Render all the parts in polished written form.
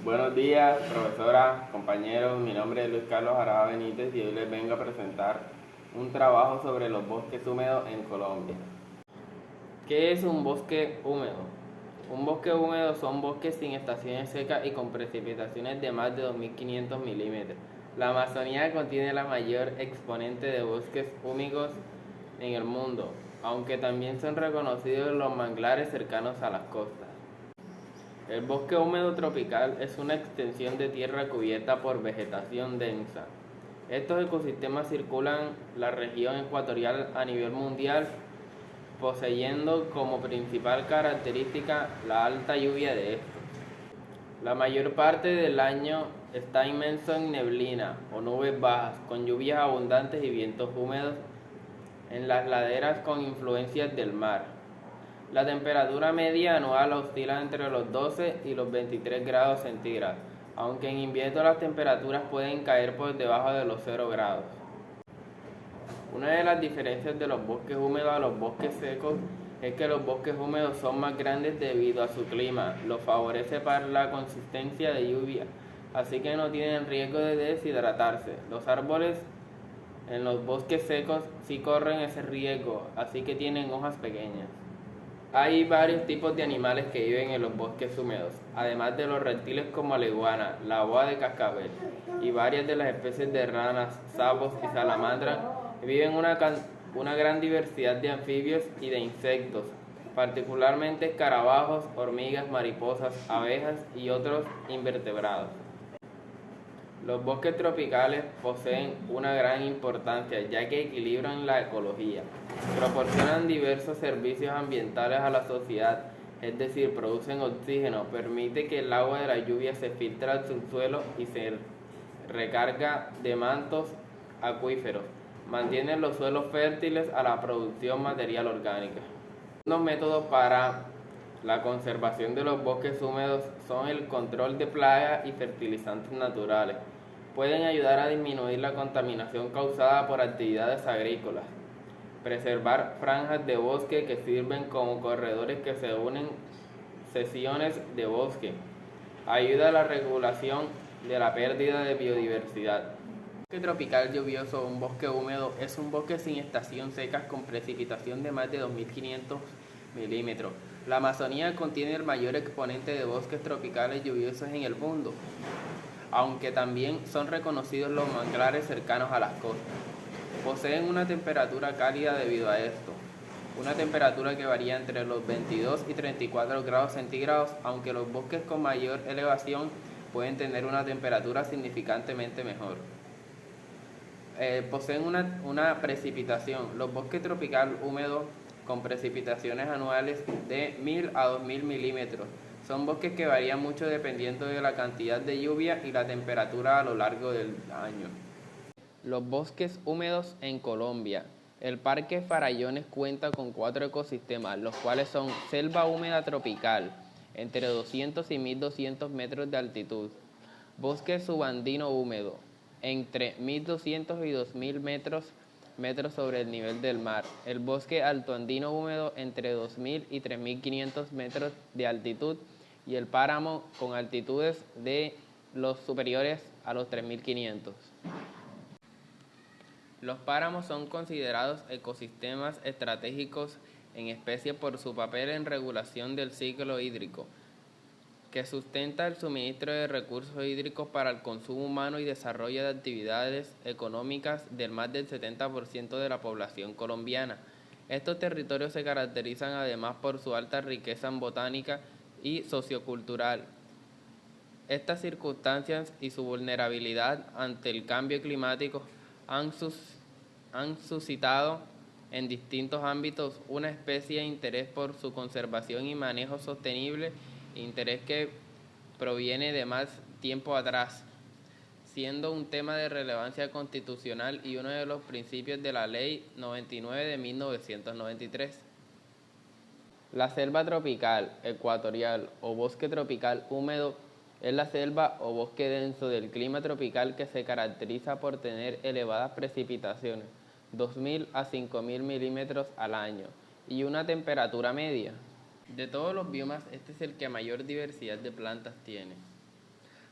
Buenos días, profesora, compañeros. Mi nombre es Luis Carlos Arada Benítez y hoy les vengo a presentar un trabajo sobre los bosques húmedos en Colombia. ¿Qué es un bosque húmedo? Un bosque húmedo son bosques sin estaciones secas y con precipitaciones de más de 2.500 milímetros. La Amazonía contiene la mayor exponente de bosques húmedos en el mundo, aunque también son reconocidos los manglares cercanos a las costas. El bosque húmedo tropical es una extensión de tierra cubierta por vegetación densa. Estos ecosistemas circulan la región ecuatorial a nivel mundial, poseyendo como principal característica la alta lluvia de estos. La mayor parte del año está inmerso en neblina o nubes bajas, con lluvias abundantes y vientos húmedos en las laderas con influencias del mar. La temperatura media anual oscila entre los 12 y los 23 grados centígrados, aunque en invierno las temperaturas pueden caer por debajo de los 0 grados. Una de las diferencias de los bosques húmedos a los bosques secos es que los bosques húmedos son más grandes debido a su clima, lo favorece para la consistencia de lluvia, así que no tienen riesgo de deshidratarse. Los árboles en los bosques secos sí corren ese riesgo, así que tienen hojas pequeñas. Hay varios tipos de animales que viven en los bosques húmedos, además de los reptiles como la iguana, la boa de cascabel y varias de las especies de ranas, sapos y salamandras. Viven una gran diversidad de anfibios y de insectos, particularmente escarabajos, hormigas, mariposas, abejas y otros invertebrados. Los bosques tropicales poseen una gran importancia ya que equilibran la ecología, proporcionan diversos servicios ambientales a la sociedad, es decir, producen oxígeno, permite que el agua de la lluvia se filtre al subsuelo y se recarga de mantos acuíferos, mantienen los suelos fértiles a la producción material orgánica. Los métodos para la conservación de los bosques húmedos son el control de plagas y fertilizantes naturales. Pueden ayudar a disminuir la contaminación causada por actividades agrícolas. Preservar franjas de bosque que sirven como corredores que se unen sesiones de bosque. Ayuda a la regulación de la pérdida de biodiversidad. Un bosque tropical lluvioso o un bosque húmedo es un bosque sin estación secas con precipitación de más de 2.500 milímetros. La Amazonía contiene el mayor exponente de bosques tropicales lluviosos en el mundo, aunque también son reconocidos los manglares cercanos a las costas. Poseen una temperatura cálida debido a esto, una temperatura que varía entre los 22 y 34 grados centígrados, aunque los bosques con mayor elevación pueden tener una temperatura significantemente mejor. Poseen una precipitación. Los bosques tropical húmedos con precipitaciones anuales de 1.000 a 2.000 milímetros. Son bosques que varían mucho dependiendo de la cantidad de lluvia y la temperatura a lo largo del año. Los bosques húmedos en Colombia. El Parque Farallones cuenta con 4 ecosistemas, los cuales son selva húmeda tropical, entre 200 y 1.200 metros de altitud. Bosque subandino húmedo, entre 1.200 y 2.000 metros sobre el nivel del mar. El bosque altoandino húmedo entre 2.000 y 3.500 metros de altitud y el páramo con altitudes de los superiores a los 3.500. Los páramos son considerados ecosistemas estratégicos en especie por su papel en regulación del ciclo hídrico, que sustenta el suministro de recursos hídricos para el consumo humano y desarrollo de actividades económicas del más del 70% de la población colombiana. Estos territorios se caracterizan además por su alta riqueza en botánica y sociocultural. Estas circunstancias y su vulnerabilidad ante el cambio climático han suscitado en distintos ámbitos una especie de interés por su conservación y manejo sostenible, interés que proviene de más tiempo atrás, siendo un tema de relevancia constitucional y uno de los principios de la Ley 99 de 1993. La selva tropical, ecuatorial o bosque tropical húmedo es la selva o bosque denso del clima tropical que se caracteriza por tener elevadas precipitaciones, 2.000 a 5.000 milímetros al año, y una temperatura media. De todos los biomas, este es el que mayor diversidad de plantas tiene.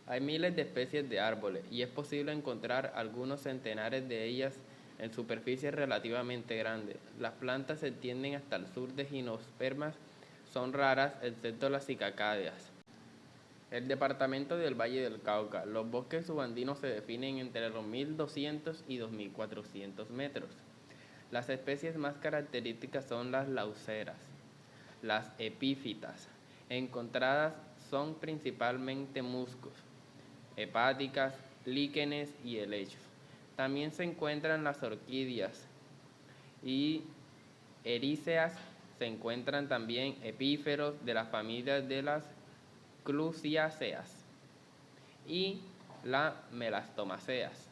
Hay miles de especies de árboles y es posible encontrar algunos centenares de ellas en superficies relativamente grandes. Las plantas se extienden hasta el sur de gimnospermas, son raras excepto las cicacádeas. El departamento del Valle del Cauca. Los bosques subandinos se definen entre los 1200 y 2400 metros. Las especies más características son las lauceras. Las epífitas encontradas son principalmente musgos, hepáticas, líquenes y helechos. También se encuentran las orquídeas y eríceas. Se encuentran también epíferos de la familia de las clusiáceas y las melastomáceas.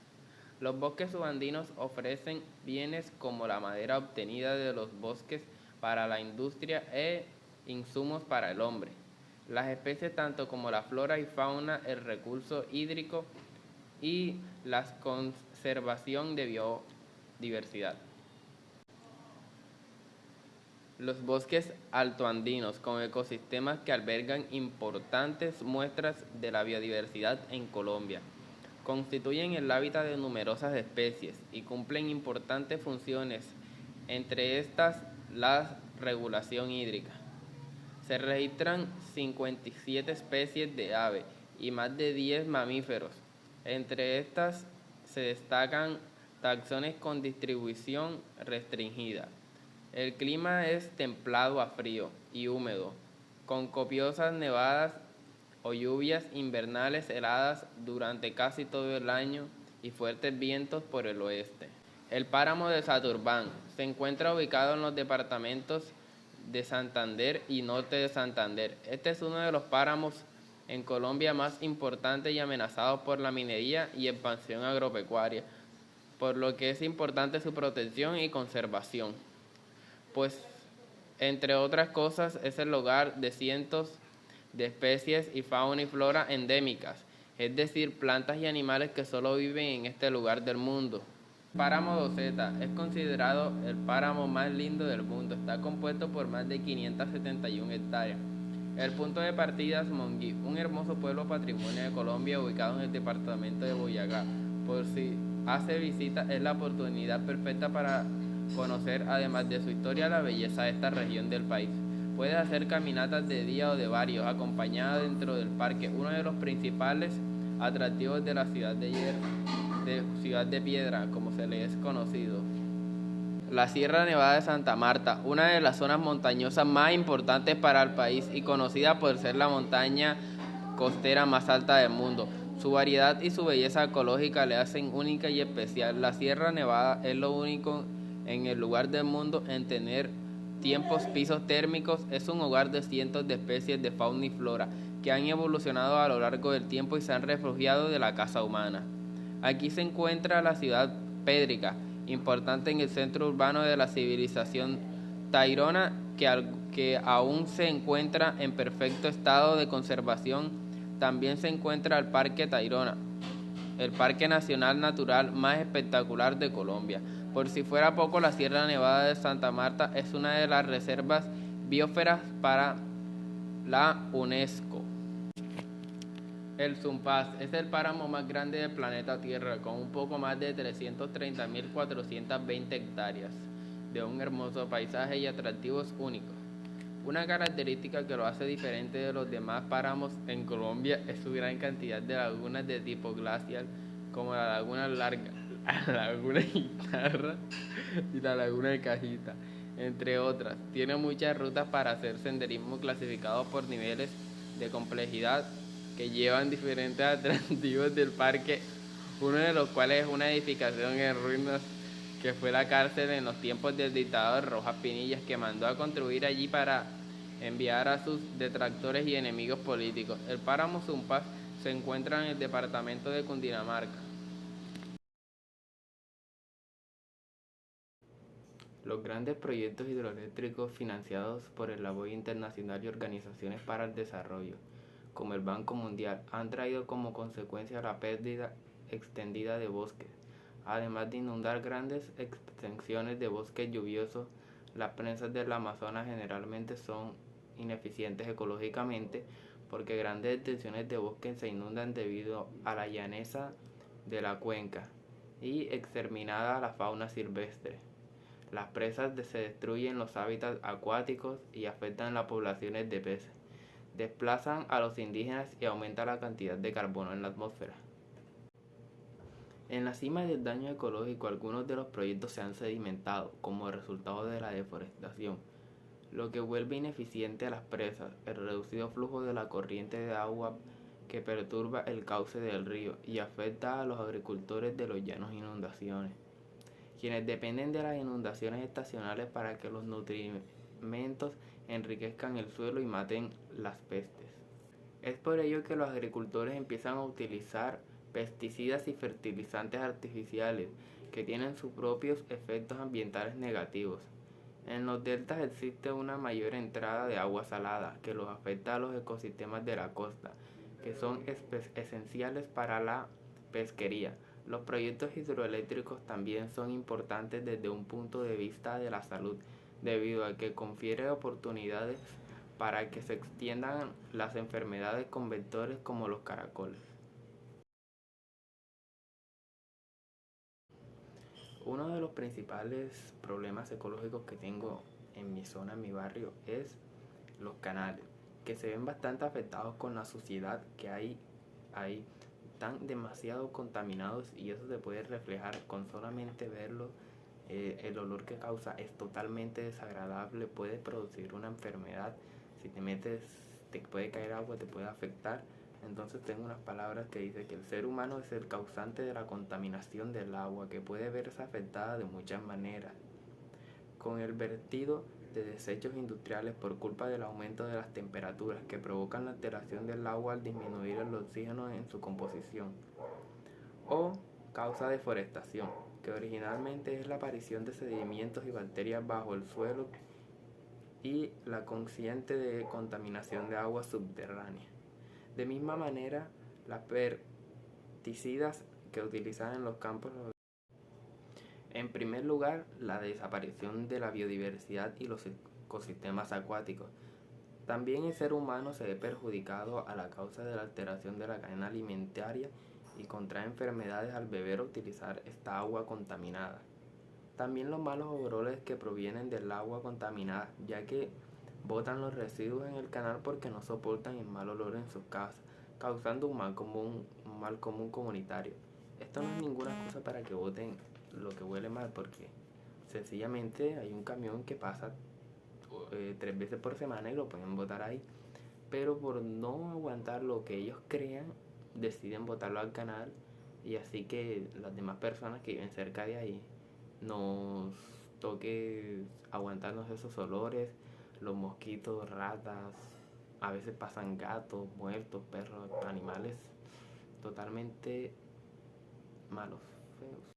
Los bosques subandinos ofrecen bienes como la madera obtenida de los bosques para la industria e insumos para el hombre. Las especies tanto como la flora y fauna, el recurso hídrico y la conservación de biodiversidad. Los bosques altoandinos, con ecosistemas que albergan importantes muestras de la biodiversidad en Colombia, constituyen el hábitat de numerosas especies y cumplen importantes funciones, entre estas la regulación hídrica. Se registran 57 especies de aves y más de 10 mamíferos. Entre estas se destacan taxones con distribución restringida. El clima es templado a frío y húmedo, con copiosas nevadas o lluvias invernales heladas durante casi todo el año y fuertes vientos por el oeste. El páramo de Santurbán se encuentra ubicado en los departamentos de Santander y Norte de Santander. Este es uno de los páramos en Colombia más importantes y amenazados por la minería y expansión agropecuaria, por lo que es importante su protección y conservación, pues entre otras cosas es el hogar de cientos de especies y fauna y flora endémicas, es decir, plantas y animales que solo viven en este lugar del mundo. El páramo Doseta es considerado el páramo más lindo del mundo, está compuesto por más de 571 hectáreas. El punto de partida es Monguí, un hermoso pueblo patrimonio de Colombia ubicado en el departamento de Boyacá. Por si hace visita, es la oportunidad perfecta para conocer, además de su historia, la belleza de esta región del país. Puedes hacer caminatas de día o de varios, acompañada dentro del parque, uno de los principales atractivos de la ciudad de Ciudad de Piedra, como se le es conocido. La Sierra Nevada de Santa Marta, una de las zonas montañosas más importantes para el país y conocida por ser la montaña costera más alta del mundo. Su variedad y su belleza ecológica le hacen única y especial. La Sierra Nevada es lo único en el lugar del mundo en tener pisos térmicos. Es un hogar de cientos de especies de fauna y flora que han evolucionado a lo largo del tiempo y se han refugiado de la caza humana. Aquí se encuentra la ciudad Pétrica, importante en el centro urbano de la civilización tairona, que aún se encuentra en perfecto estado de conservación. También se encuentra el Parque Tayrona, el Parque Nacional Natural más espectacular de Colombia. Por si fuera poco, la Sierra Nevada de Santa Marta es una de las reservas biosferas para la UNESCO. El Sumpás es el páramo más grande del planeta Tierra, con un poco más de 330.420 hectáreas de un hermoso paisaje y atractivos únicos. Una característica que lo hace diferente de los demás páramos en Colombia es su gran cantidad de lagunas de tipo glacial, como la Laguna Larga, la Laguna Guitarra y la Laguna de Cajita, entre otras. Tiene muchas rutas para hacer senderismo clasificados por niveles de complejidad que llevan diferentes atractivos del parque, uno de los cuales es una edificación en ruinas que fue la cárcel en los tiempos del dictador Rojas Pinillas, que mandó a construir allí para enviar a sus detractores y enemigos políticos. El páramo Sumpás se encuentra en el departamento de Cundinamarca. Los grandes proyectos hidroeléctricos financiados por el apoyo internacional y organizaciones para el desarrollo, como el Banco Mundial, han traído como consecuencia la pérdida extendida de bosques. Además de inundar grandes extensiones de bosques lluviosos, las presas del Amazonas generalmente son ineficientes ecológicamente, porque grandes extensiones de bosque se inundan debido a la llaneza de la cuenca y exterminada la fauna silvestre. Las presas se destruyen los hábitats acuáticos y afectan las poblaciones de peces. Desplazan a los indígenas y aumenta la cantidad de carbono en la atmósfera. En la cima del daño ecológico, algunos de los proyectos se han sedimentado como resultado de la deforestación, lo que vuelve ineficiente a las presas, el reducido flujo de la corriente de agua que perturba el cauce del río y afecta a los agricultores de los llanos e inundaciones, quienes dependen de las inundaciones estacionales para que los nutrimentos enriquezcan el suelo y maten las pestes. Es por ello que los agricultores empiezan a utilizar pesticidas y fertilizantes artificiales que tienen sus propios efectos ambientales negativos. En los deltas existe una mayor entrada de agua salada que los afecta a los ecosistemas de la costa, que son esenciales para la pesquería. Los proyectos hidroeléctricos también son importantes desde un punto de vista de la salud, debido a que confiere oportunidades para que se extiendan las enfermedades con vectores como los caracoles. Uno de los principales problemas ecológicos que tengo en mi zona, en mi barrio, es los canales, que se ven bastante afectados con la suciedad que hay tan demasiado contaminados, y eso se puede reflejar con solamente verlo. El olor que causa es totalmente desagradable, puede producir una enfermedad. Si te metes, te puede caer agua, te puede afectar. Entonces tengo unas palabras que dice que el ser humano es el causante de la contaminación del agua, que puede verse afectada de muchas maneras, con el vertido de desechos industriales por culpa del aumento de las temperaturas que provocan la alteración del agua al disminuir el oxígeno en su composición, o causa deforestación, que originalmente es la aparición de sedimentos y bacterias bajo el suelo y la consciente de contaminación de agua subterránea. De misma manera, las pesticidas que utilizan en los campos. En primer lugar, la desaparición de la biodiversidad y los ecosistemas acuáticos. También el ser humano se ve perjudicado a la causa de la alteración de la cadena alimentaria y contrae enfermedades al beber o utilizar esta agua contaminada. También los malos olores que provienen del agua contaminada, ya que botan los residuos en el canal porque no soportan el mal olor en sus casas, causando un mal común comunitario. Esto no es ninguna excusa para que boten lo que huele mal, porque sencillamente hay un camión que pasa 3 veces por semana y lo pueden botar ahí, pero por no aguantar lo que ellos crean, deciden botarlo al canal, y así que las demás personas que viven cerca de ahí nos toque aguantarnos esos olores, los mosquitos, ratas, a veces pasan gatos, muertos, perros, animales totalmente malos, feos.